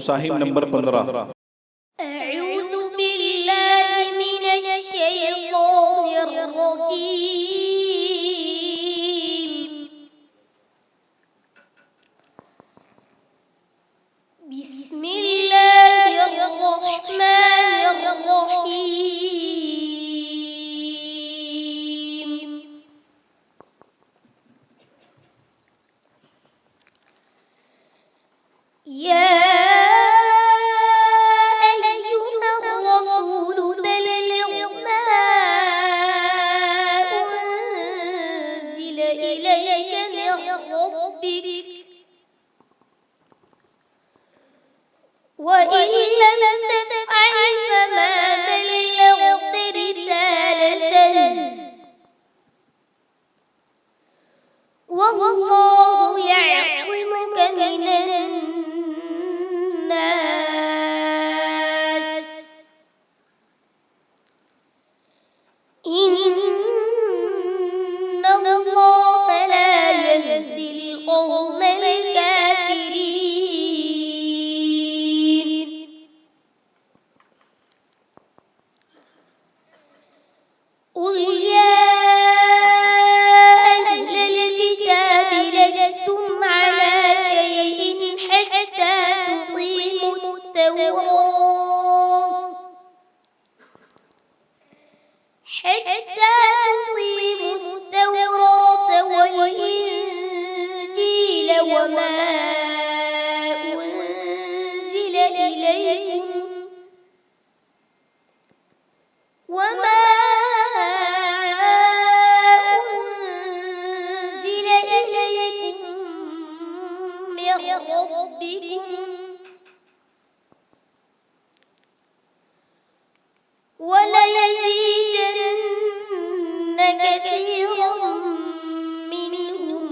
मुसाहिम नंबर 15। अऊज़ु बिल्लाहि मिनश्शैतानिर रजीम। बिस्मिल्लाहिर रहमानिर रहीम। या وإن لم تفعل فما بلغت رسالته والله يعصمك من الناس إن الله لا يهدي القوم الكافرين. قل يا أهل الكتاب لستم على شيء حتى تقيموا التوراة والإنجيل وما أنزل إليكم من ربكم وليزيدن كثيرا منهم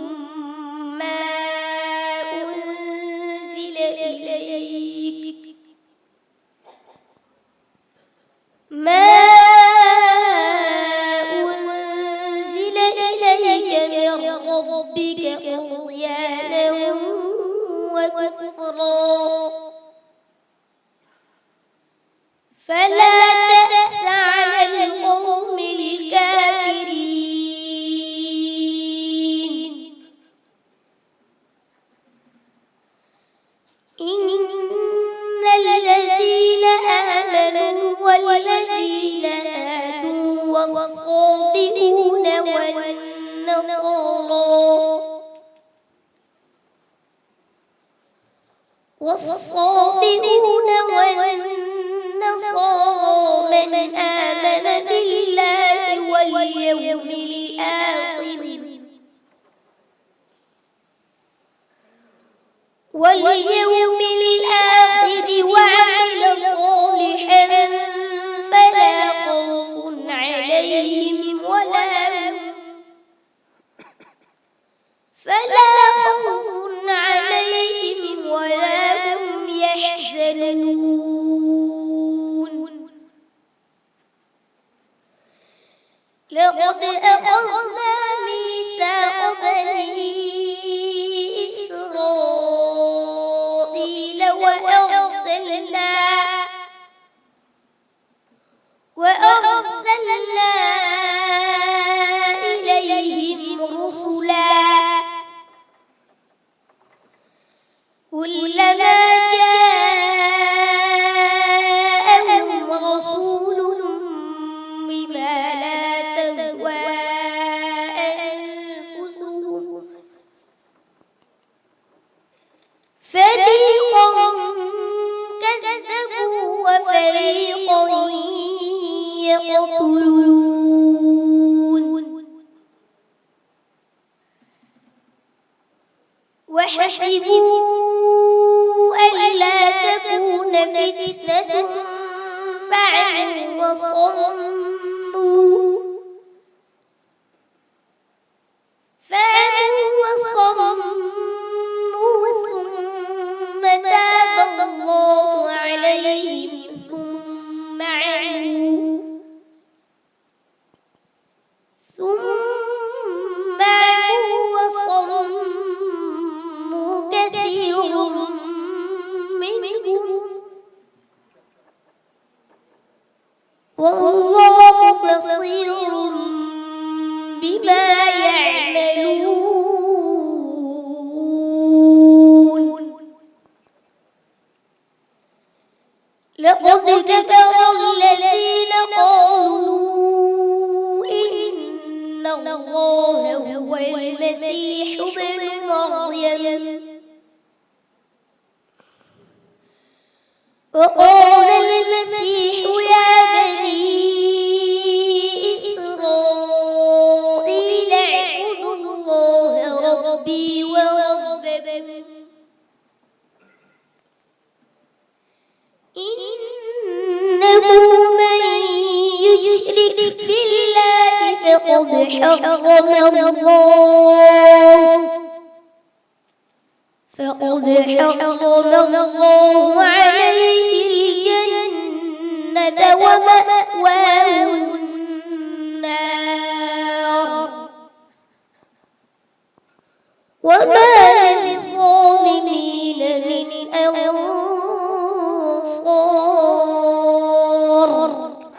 ما أنزل إليك من ربك طغيانا وكفرا فلا تأس على القوم الكافرين. إن الذين آمنوا والذين هادوا والصابئون والنصارى من آمن بالله واليوم الآخر وعمل صالحا فلا خوف عليهم ولا هم يحزنون. لقد أخذنا ميثاق بني إسرائيل وأرسلنا إليهم رسلا كلما جاءهم رسول بما لا تهوى أنفسهم فريقا كذبوا وفريقا يقتلون. وحسبوا ألا تكون فتنة فعموا وصموا ثم تاب الله عليهم ثم عموا وصموا كثير منهم فقد حرم الله عليه الجنة ومأواه النار وما للظالمين من أنصار.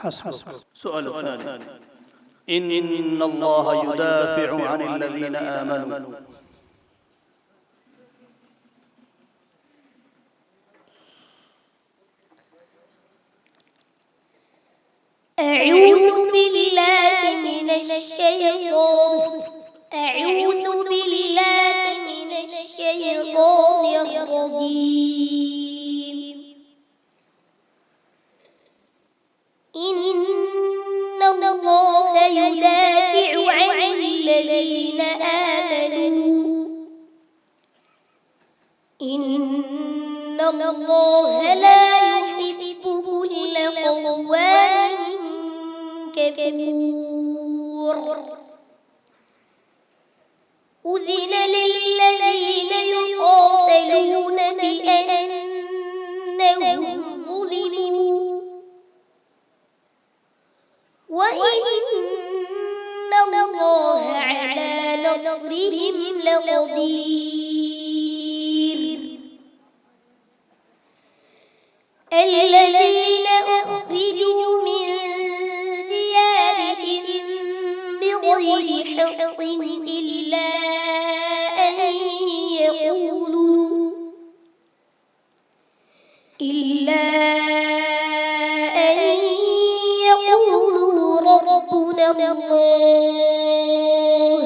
حسبك. سؤال الثاني: إن الله يدافع عن الذين آمنوا. أعوذ بالله من الشيطان الرجيم. إن الله يدافع عن الذين آمنوا. إن الله لا يحب كل خوان كفور. أذن للذين يقاتلون بأنهم ظلموا وإن الله على نصرهم لقدير. الذين أخرجوا من ديارهم بغير حق إلا أن يقولوا ربنا الله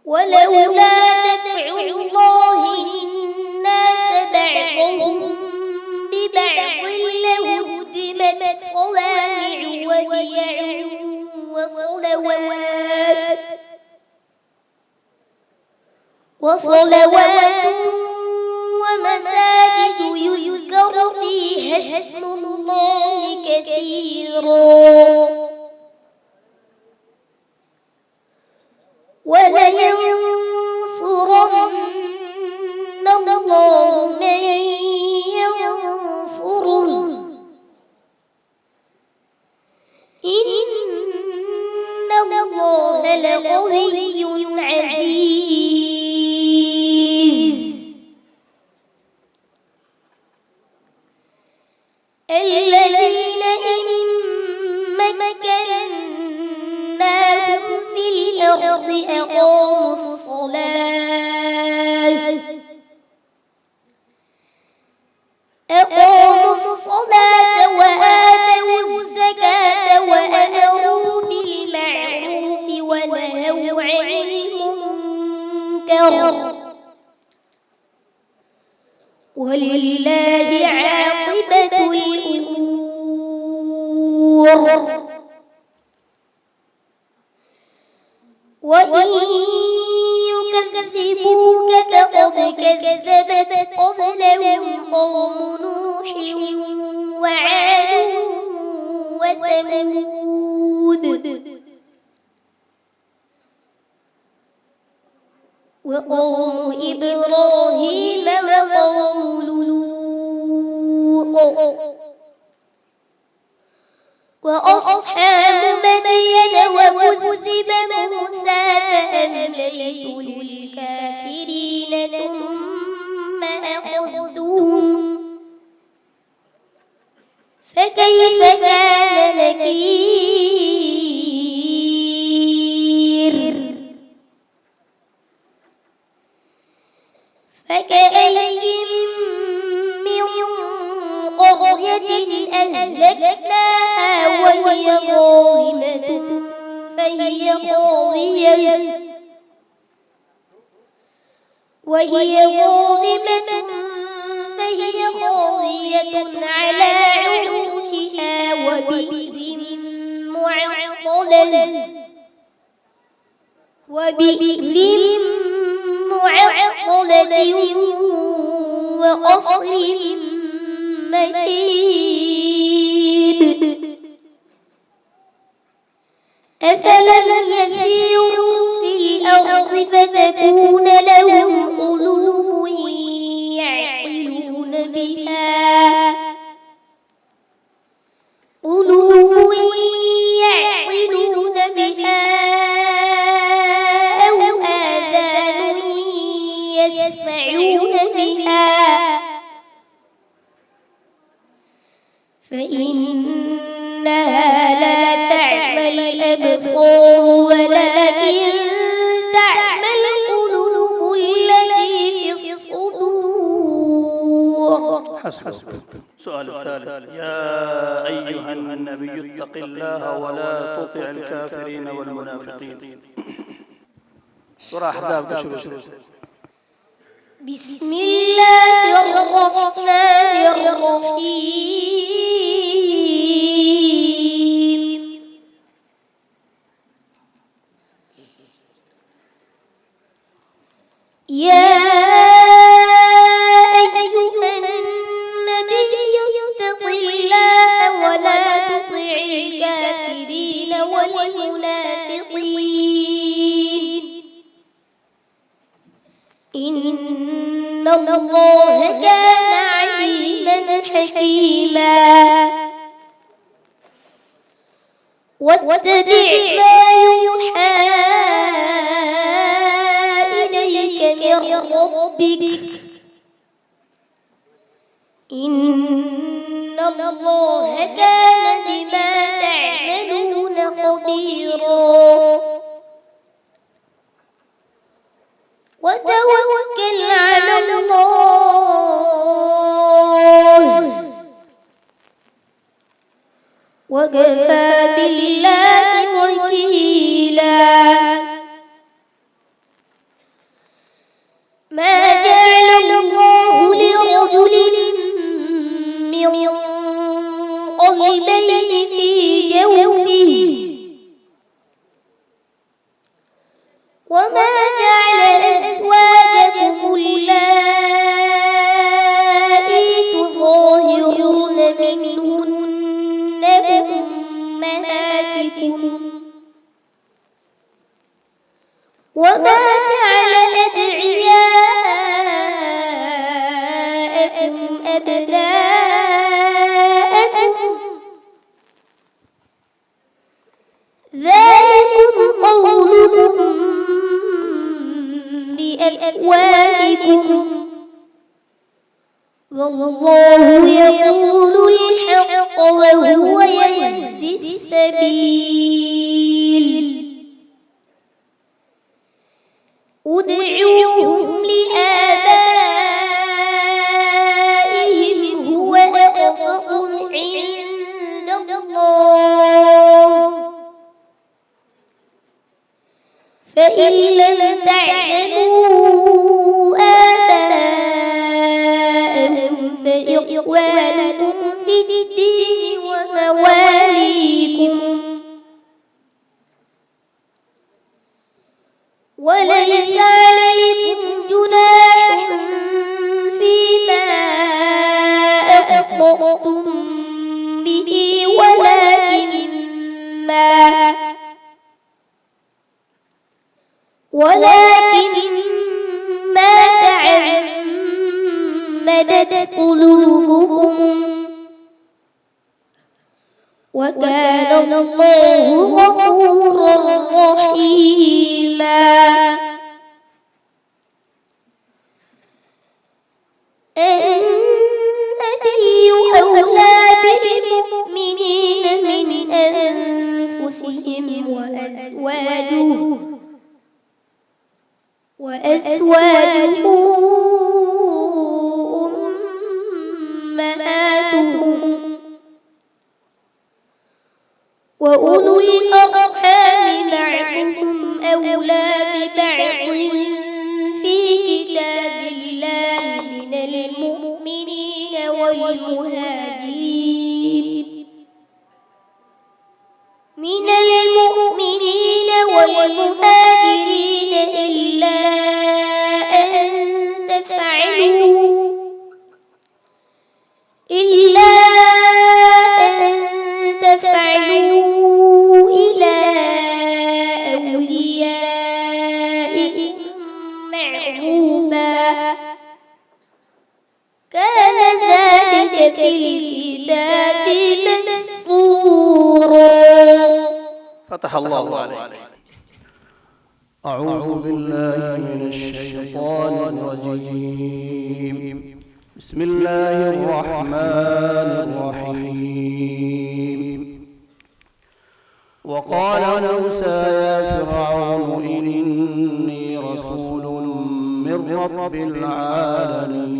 ولولا دفع الله الناس بعضهم ببعض لهدمت صوامع وبيع وصلوات ومساجد يذكر فيها اسم الله كثيرا ولينصرن الله من ينصره إن الله لقوي عزيز. الذين إن مكناهم في الأرض أقاموا الصلاة وآتوا الزكاة وأمروا بالمعروف ونهوا عن المنكر ولله عاقبة الأمور. وإن يكذبوك فقد كذبت قبلهم قوم نوح وعاد وثمود وقوم إبراهيم وقوم لوط وأصحاب مدين وكذب موسى فأمليت للكافرين ثم أخذتهم فكيف كان نكير. فكأين من قرية أهلكناها وهي ظالمة فهي خاوية على عروشها وبئر معطلة وقصر مشيد. فإنها لا تعمى الأبصار ولكن تعمى القلوب التي في الصدور. حسبك. سؤال الثالث: يا أيها النبي اتق الله ولا تطع الكافرين والمنافقين. سورة أحزاب. بسم الله الرحمن الرحيم. يا أيها النبي اتق الله ولا تطع الكافرين والمنافقين إن الله كان عليما حكيما. واتبع ما يوحى إليك من ربك إن الله كان بما تعملون خبيرا. وتوكل على الله وكفى بالله وكيلا. ما جعل الله لرجل من قلبين في جوفه وما جعل أزواجكم اللائي تظاهرون منهن أمهاتكم وما جعل أدعياءكم أبناءكم ذلكم قولكم بأفواهكم والله يقول الحق وهو يهدي السبيل. ادعوهم لآبائهم هو أقسط عند الله فإن لم تعلموا آباءهم فإخوانكم في الدين ومواليكم وليس عليكم جناح فيما أخطأتم به ولكن ما تعمدت قلوبكم وكان الله غفورا رحيما. النبي أولى بالمؤمنين من أنفسهم وأزواجه أمهاتهم وأولو الأرحام بعضهم أولى ببعض في كتاب الله من المؤمنين والمهاجرين إلا أن تفعلوا إلى أوليائكم معروفا كان ذلك في الكتاب مسطورا. فتح الله عليك. أعوذ بالله من الشيطان الرجيم. بسم الله الرحمن الرحيم. وقال موسى يا فرعون إني رسول من رب العالمين.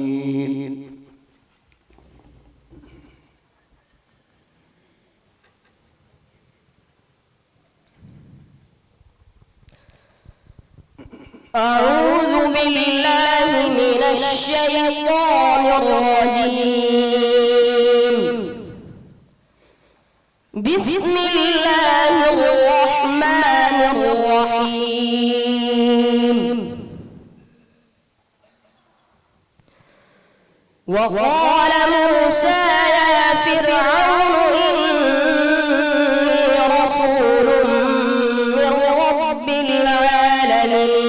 أعوذ بالله من الشيطان الرجيم. بسم الله الرحمن الرحيم. وقال موسى يا فرعون إني رسول من رب العالمين.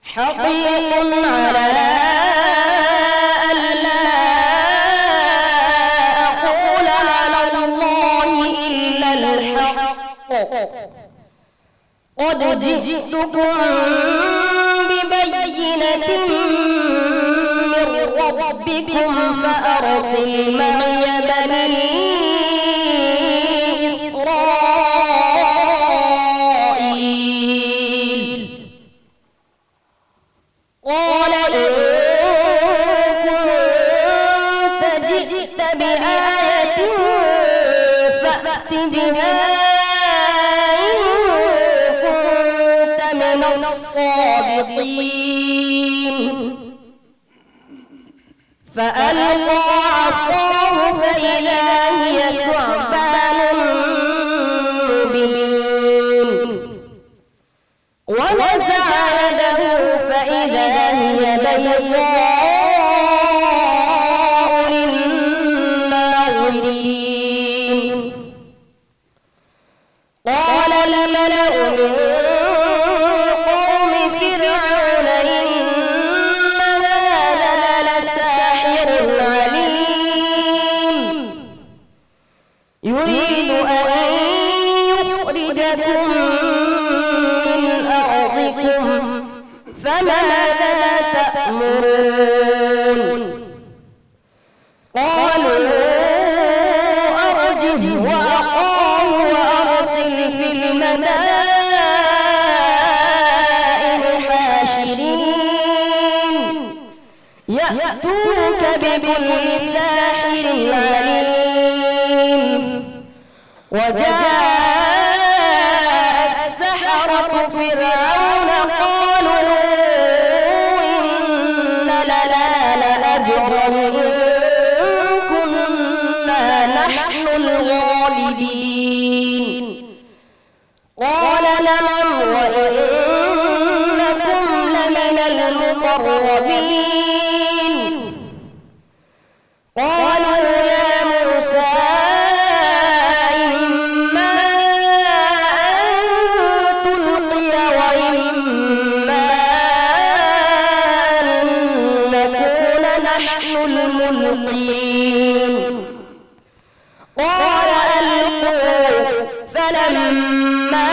حقيق على ألا أقول على الله إلا الحق. قد جئتكم ببينة من ربكم فأرسل معي بني إسرائيل. قال إن كنت جئت بآية فأت بها إن كنت من الصادقين. فألقى عصاه فإذا هي ثعبان مبين. ونزع يده فإذا هي بيضاء للناظرين. قال الملأ من قوم فرعون إن هذا لساحر عليم يريد أن يخرجكم من أرضكم فماذا تأمرون. قالوا أرجه وأخاه وأرسل في المدائن حاشرين يأتوك بكل ساحر عليم. وجاء السحرة فرعون قالوا إن لنا لأجرا إن كنا نحن الغالبين. قال نعم وإنكم لمن المقربين. قالوا يا موسى إما أن تلقي وإما أن نكون نحن الملقين. قال ألقوا. فلما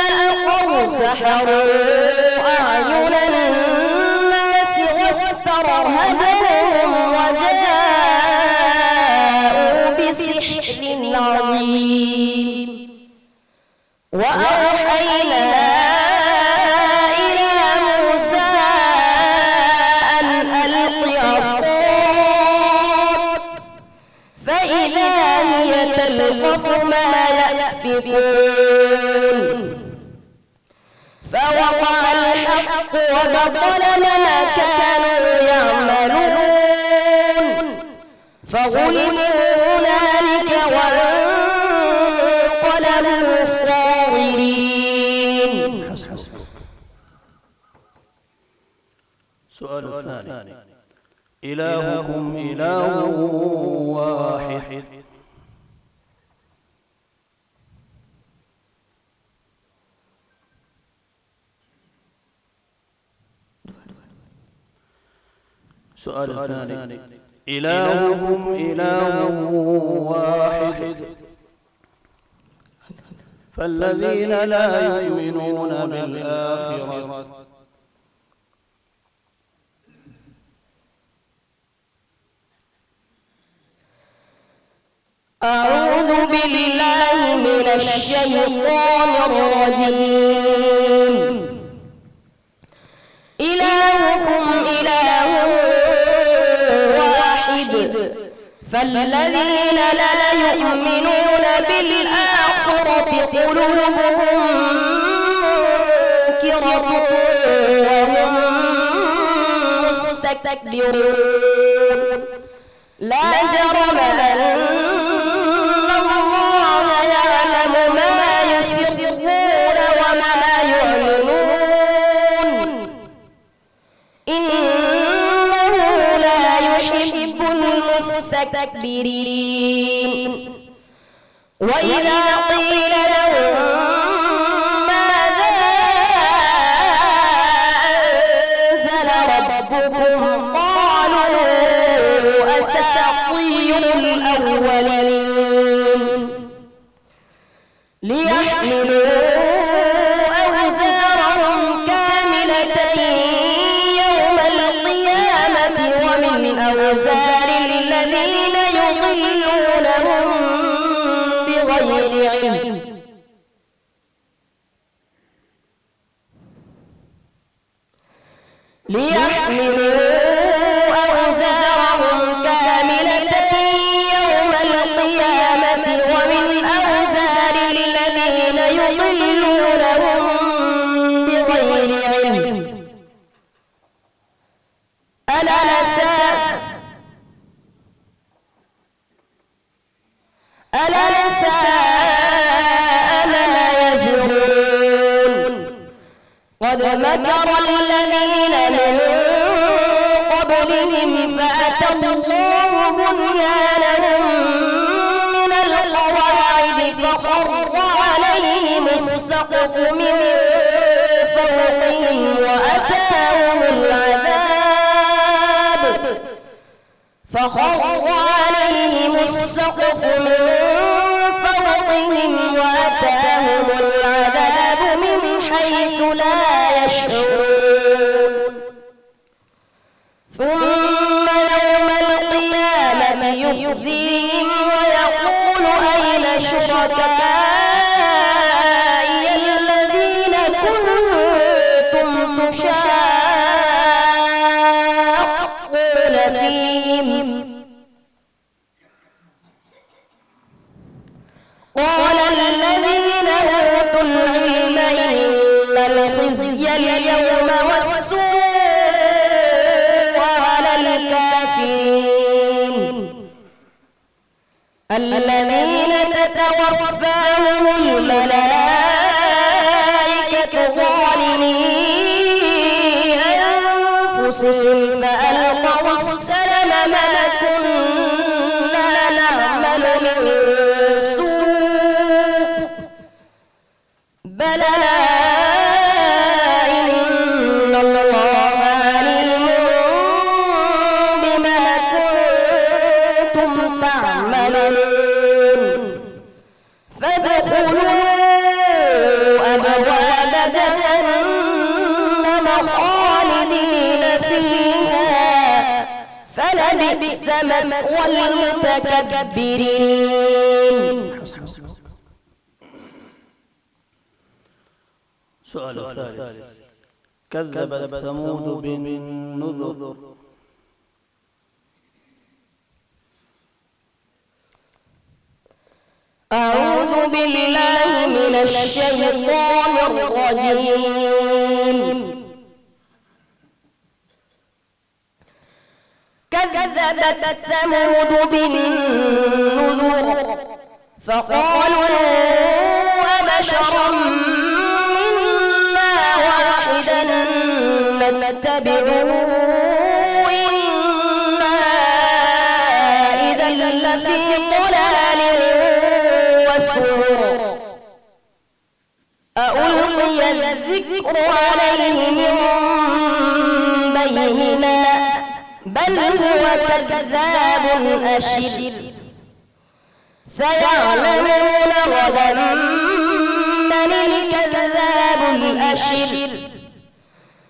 ألقوا سحروا أعين الناس واسترهبوهم وجاءوا بسحر عظيم. وأوحينا إلى موسى أن ألق عصاك فإذا هي تلقف ما يأفكون. فوقع الحق وبطل ما كانوا يعملون. فغلبوا هنالك وانقلبوا صاغرين. السؤال الثاني: إلهكم إله واحد. السؤال الثاني: إلهكم إله واحد فالذين لا يؤمنون بالآخرة أعوذ بالله من الشيطان الرجيم. إلهكم إله واحد فالذين لا يؤمنون بالآخرة قلوبهم منكرة وهم مستكبرون. لا جرم أن الله يعلم ما يسرون وما يعلنون إنه لا يحب المستكبرين. وإذا قيل لهم ماذا أنزل ربكم قالوا أساطير الأولين ليحملوا أوزارهم كاملة يوم القيامة ومن أوزار الذين يضلونهم بغير علم ليحملوا أوزارهم كاملة يوم القيامة ومن أوزار الذين يضلونهم بغير علم ألا ساء ما يزرون. قد مكر الذين من قبلهم فأتى الله بنيانهم من القواعد فخر عليهم السقف من فوقهم وأتاهم العذاب من حيث لا يشعرون. ثم يوم القيامة يخزيهم ويقول أين شركائي الذين كنتم تشاقون فيهم قال الذين أوتوا العلم إن الخزي اليوم والسوء على الكافرين الذين تتوفاهم الملائكة ظالمي أنفسهم فألقوا السلم ما كنا نعمل من سوء بلى إن الله عليم بما كنتم تعملون. فادخلوا أبواب جهنم خالدين فيها فلبئس مثوى المتكبرين. السؤال الثالث. كذبت ثمود بالنذر. أعوذ بالله من الشيطان الرجيم. كذبت ثمود بالنذر فقالوا أبشرا منا واحدا نتبعه إنا إذا لفي ضلال وسعر. ألقي الذكر عليه من بيننا بل هو كذاب أشر. سيعلمون غدا من الكذاب الأشر.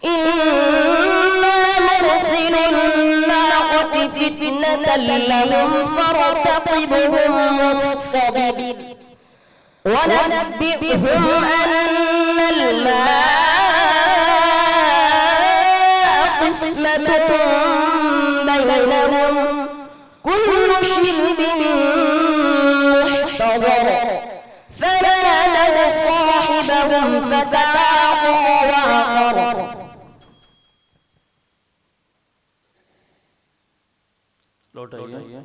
إنا مرسل الناقة فتنة فتنة لهم فارتقبهم واصطبر ونبئهم أن الماء قسمة بينهم كل شرب محتضر فنادوا صاحبهم فتعاطى وعقر لوٹائیے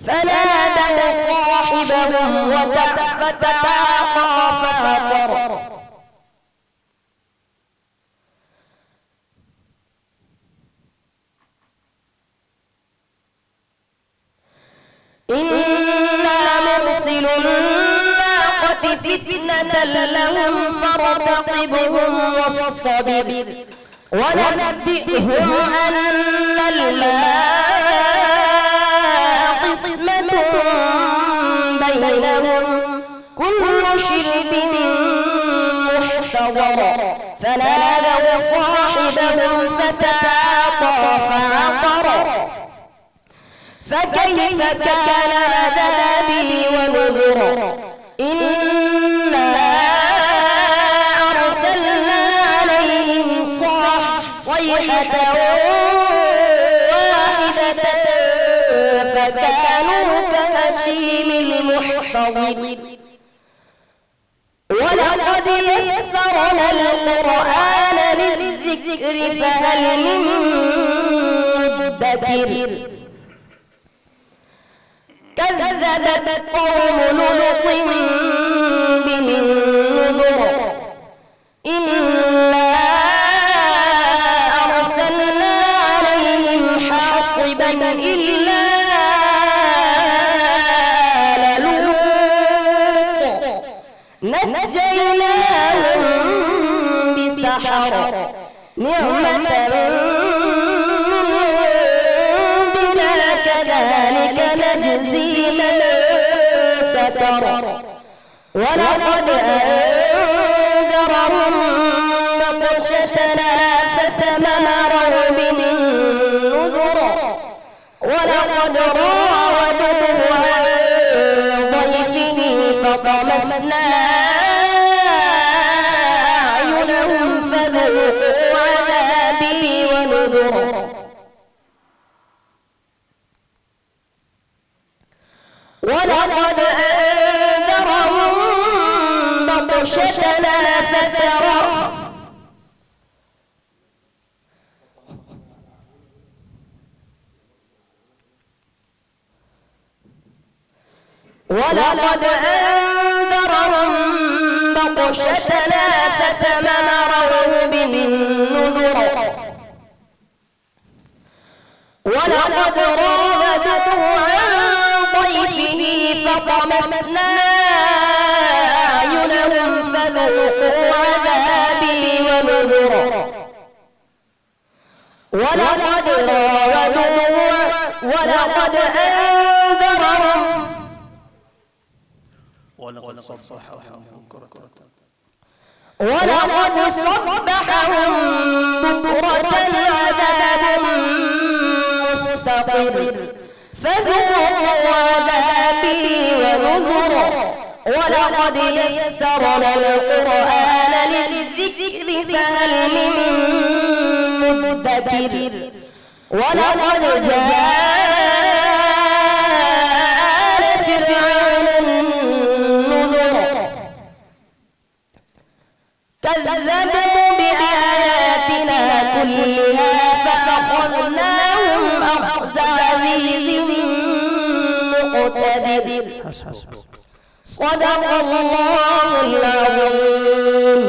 فنادوا صاحبهم فتعاطى فعقر إنا مرسل الناقة فتنة لهم فارتقبهم واصطبر ونبئهم أن الماء قسمة بينهم كل شرب محتضر فنادوا صاحبهم فتعاطى فعقر فكيف كان عذابي ونذر إنا أرسلنا عليهم صيحة واحدة فكانوا كهشيم المحتضر ولقد يسرنا القرآن للذكر فهل من مدكر كذبت قوم لوط بالنذر إنا أرسلنا عليهم حاصبا إلا آل لوط نجيناهم بسحر نعمة كذلك نجزي من شكر ولقد أنذرهم بطشتنا فتماروا بالنذر ولقد راودوه عن ضيفه فطمسنا أعينهم فذوقوا عذابي ونذر ولقد أنذرهم بطشتنا فتماروا بالنذر ولقد راودوه عن ضيفه فطمسنا أعينهم فذوقوا عذابي ونذر ولقد أنذرهم ولقد صبحهم بكرة عذاب مستقر فذوقوا عذابي ونذر ولقد يسرنا القرآن للذكر فهل من مدكر ولقد جاء فرعون النذر كذبوا بآياتنا كلها فأخذناهم أخذ عزيز مقتدر صدق الله العظيم.